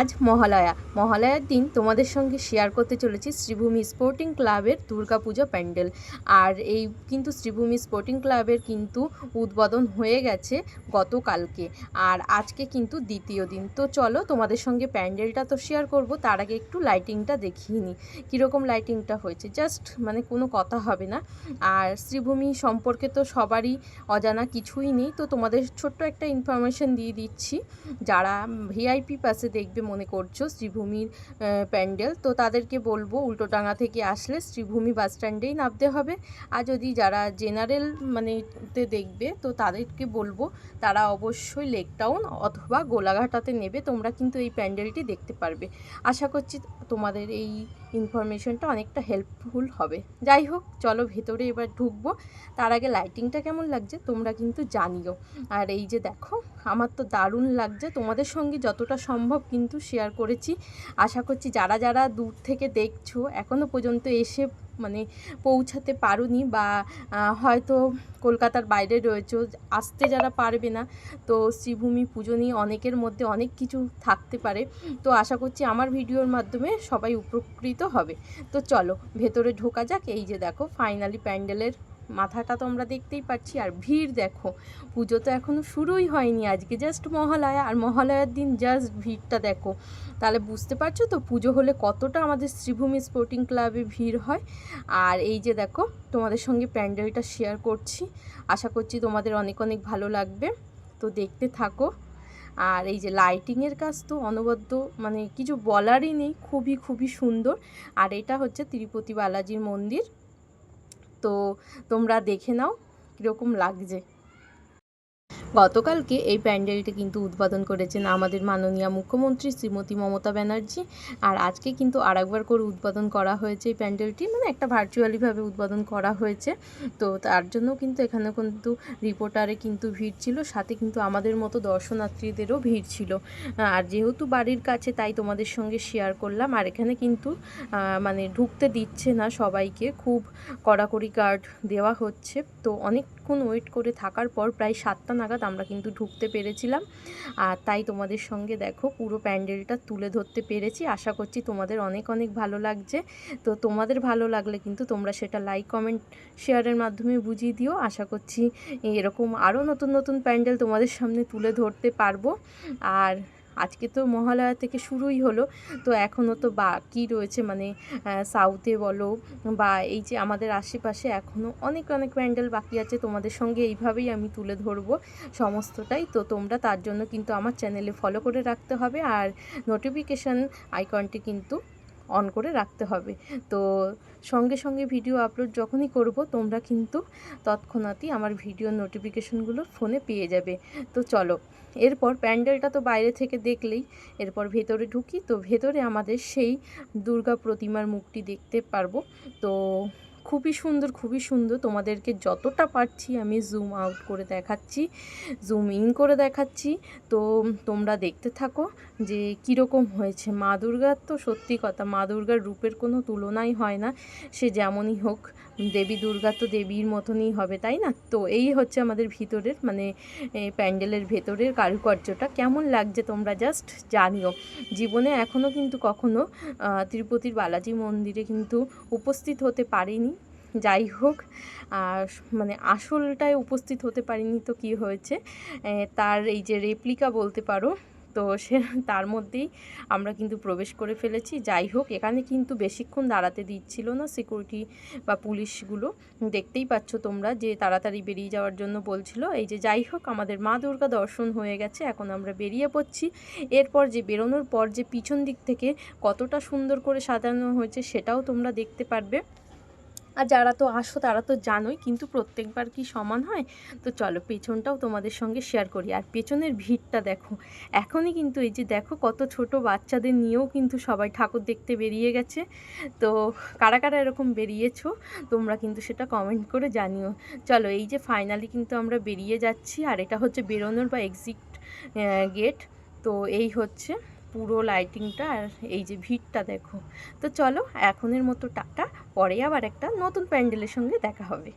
আজ মহালয়ার দিন তোমাদের সঙ্গে শেয়ার করতে চলেছি শ্রীভূমি স্পোর্টিং ক্লাবের দুর্গাপূজা প্যান্ডেল। আর এই কিন্তু শ্রীভূমি স্পোর্টিং ক্লাবের কিন্তু উদ্বোধন হয়ে গেছে গতকালকে, আর আজকে কিন্তু দ্বিতীয় দিন। তো চলো তোমাদের সঙ্গে প্যান্ডেলটা তো শেয়ার করব, তার আগে একটু লাইটিংটা দেখিয়ে নিই কীরকম লাইটিংটা হয়েছে। জাস্ট মানে কোনো কথা হবে না। আর শ্রীভূমি সম্পর্কে তো সবারই অজানা কিছুই নেই, তো তোমাদের ছোট্ট একটা ইনফরমেশন দিয়ে দিচ্ছি। যারা ভিআইপি পাশে দেখবে মনে করছো শ্রীভূমির প্যান্ডেল, তো তাদেরকে বলবো উল্টোডাঙা থেকে আসলে শ্রীভূমি বাস স্ট্যান্ডেই নামতে হবে। আর যদি যারা জেনারেল তে দেখবে, তো তাদেরকে বলবো তারা অবশ্যই লেক টাউন অথবা গোলাঘাটাতে নেবে। তোমরা কিন্তু এই প্যান্ডেলটি দেখতে পারবে। আশা করছি তোমাদের এই ইনফরমেশনটা অনেকটা হেল্পফুল হবে। যাই হোক, চলো ভেতরে এবার ঢুকবো। তার আগে লাইটিংটা কেমন লাগছে তোমরা কিন্তু জানিও। আর এই যে দেখো, আমার তো দারুণ লাগছে। তোমাদের সঙ্গে যতটা সম্ভব কিন্তু শেয়ার করেছি। আশা করছি যারা যারা দূর থেকে দেখছো, এখনও পর্যন্ত এসে মানে পৌঁছাতে পারোনি বা হয়তো কলকাতার বাইরে রয়েছো, আসতে যারা পারবে না, তো শ্রীভূমি পুজো নিয়ে অনেকের মধ্যে অনেক কিছু থাকতে পারে। তো আশা করছি আমার ভিডিওর মাধ্যমে সবাই উপকৃত হবে। তো চলো ভেতরে ঢোকা যাক। এই যে দেখো, ফাইনালি প্যান্ডেলের মাথাটা তো আমরা দেখতেই পাচ্ছি। আর ভিড় দেখো, পুজো তো এখনও শুরুই হয়নি, আজকে জাস্ট মহালয়া। আর মহালয়ার দিন জাস্ট ভিড়টা দেখো, তাহলে বুঝতে পারছো তো পুজো হলে কতটা আমাদের শ্রীভূমি স্পোর্টিং ক্লাবে ভিড় হয়। আর এই যে দেখো, তোমাদের সঙ্গে প্যান্ডেলটা শেয়ার করছি। আশা করছি তোমাদের অনেক অনেক ভালো লাগবে, তো দেখতে থাকো। আর এই যে লাইটিংয়ের কাজ তো অনবদ্য, মানে কিছু বলারই নেই, খুবই খুবই সুন্দর। আর এটা হচ্ছে তিরুপতি বালাজির মন্দির, তো তোমরা দেখে নাও কীরকম লাগছে। গতকালকে এই প্যান্ডেলটি কিন্তু উদ্বোধন করেছেন আমাদের মাননীয় মুখ্যমন্ত্রী শ্রীমতী মমতা ব্যানার্জি। আর আজকে কিন্তু আরেকবার করে উদ্বোধন করা হয়েছে এই প্যান্ডেলটি, মানে একটা ভার্চুয়ালিভাবে উদ্বোধন করা হয়েছে। তো তার জন্য কিন্তু এখানে কিন্তু রিপোর্টারে কিন্তু ভিড় ছিল, সাথে কিন্তু আমাদের মতো দর্শনার্থীদেরও ভিড় ছিল। আর যেহেতু বাড়ির কাছে, তাই তোমাদের সঙ্গে শেয়ার করলাম। আর এখানে কিন্তু মানে ঢুকতে দিচ্ছে না সবাইকে, খুব কড়াকড়ি গার্ড দেওয়া হচ্ছে। তো অনেকক্ষণ ওয়েট করে থাকার পর প্রায় 7টা নাগাদ আমরা কিন্তু ঢুকতে পেরেছিলাম। আর তাই তোমাদের সঙ্গে দেখো পুরো প্যান্ডেলটা তুলে ধরতে পেরেছি। আশা করছি তোমাদের অনেক অনেক ভালো লাগছে। তো তোমাদের ভালো লাগলে কিন্তু তোমরা সেটা লাইক, কমেন্ট, শেয়ারের মাধ্যমে বুঝিয়ে দিও। আশা করছি এরকম আরও নতুন নতুন প্যান্ডেল তোমাদের সামনে তুলে ধরতে পারবো। আর আজকে তো মহালয়া থেকে শুরুই হলো, তো এখনও তো বাকি রয়েছে, মানে সাউথে বলো বা এই যে আমাদের আশেপাশে এখনও অনেক অনেক প্যান্ডেল বাকি আছে। তোমাদের সঙ্গে এইভাবেই আমি তুলে ধরবো সমস্তটাই। তো তোমরা তার জন্য কিন্তু আমার চ্যানেলে ফলো করে রাখতে হবে, আর নোটিফিকেশান আইকনটি কিন্তু অন করে রাখতে হবে। তো সঙ্গে সঙ্গে ভিডিও আপলোড যখনই করব, তোমরা কিন্তু তৎক্ষণাৎই আমার ভিডিওর নোটিফিকেশনগুলো ফোনে পেয়ে যাবে। তো চলো, এরপর প্যান্ডেলটা তো বাইরে থেকে দেখলেই, এরপর ভেতরে ঢুকি। তো ভেতরে আমাদের সেই দুর্গা প্রতিমার মুখটি দেখতে পারবো। তো খুবই সুন্দর, খুবই সুন্দর। তোমাদেরকে যতটা পারছি আমি জুম আউট করে দেখাচ্ছি, জুম ইন করে দেখাচ্ছি। তো তোমরা দেখতে থাকো যে কীরকম হয়েছে। মা দুর্গার তো সত্যি কথা, মা দুর্গার রূপের কোনো তুলনাই হয় না। সে যেমনই হোক, দেবী দুর্গা তো দেবীর মতনই হবে, তাই না? তো এই হচ্ছে আমাদের ভিতরের, মানে প্যান্ডেলের ভেতরের কারুকার্যটা কেমন লাগছে তোমরা জাস্ট জানিও। জীবনে এখনও কিন্তু কখনো তিরুপতির বালাজি মন্দিরে কিন্তু উপস্থিত হতে পারিনি। যাই হোক, মানে আসলটায় উপস্থিত হতে পারিনি, তো কি হয়েছে, তার এই যে রেপ্লিকা বলতে পারো, তো সে তার মধ্যেই আমরা কিন্তু প্রবেশ করে ফেলেছি। যাই হোক, এখানে কিন্তু বেশিক্ষণ দাঁড়াতে দিচ্ছিল না সিকিউরিটি বা পুলিশগুলো, দেখতেই পাচ্ছ তোমরা যে তাড়াতাড়ি বেরিয়ে যাওয়ার জন্য বলছিল। এই যে যাই হোক, আমাদের মা দুর্গা দর্শন হয়ে গেছে, এখন আমরা বেরিয়ে পড়ছি। এরপর যে বেরোনোর পর যে পিছন দিক থেকে কতটা সুন্দর করে সাজানো হয়েছে সেটাও তোমরা দেখতে পারবে। আর যারা তো আসো তারা তো জানোই, কিন্তু প্রত্যেকবার কি সমান হয়? তো চলো পেছনটাও তোমাদের সঙ্গে শেয়ার করি। আর পেছনের ভিড়টা দেখো, এখনই কিন্তু এই যে দেখো কত ছোট বাচ্চাদের নিয়েও কিন্তু সবাই ঠাকুর দেখতে বেরিয়ে গেছে। তো কারা কারা এরকম বেরিয়েছো তোমরা কিন্তু সেটা কমেন্ট করে জানিও। চলো, এই যে ফাইনালি কিন্তু আমরা বেরিয়ে যাচ্ছি। আর এটা হচ্ছে বেরোনোর বা এক্সিট গেট। তো এই হচ্ছে পুরো লাইটিংটা, আর এই যে ভিড়টা দেখো। তো চলো, এখনের মতো টাটা, পরে আবার একটা নতুন প্যান্ডেলের সঙ্গে দেখা হবে।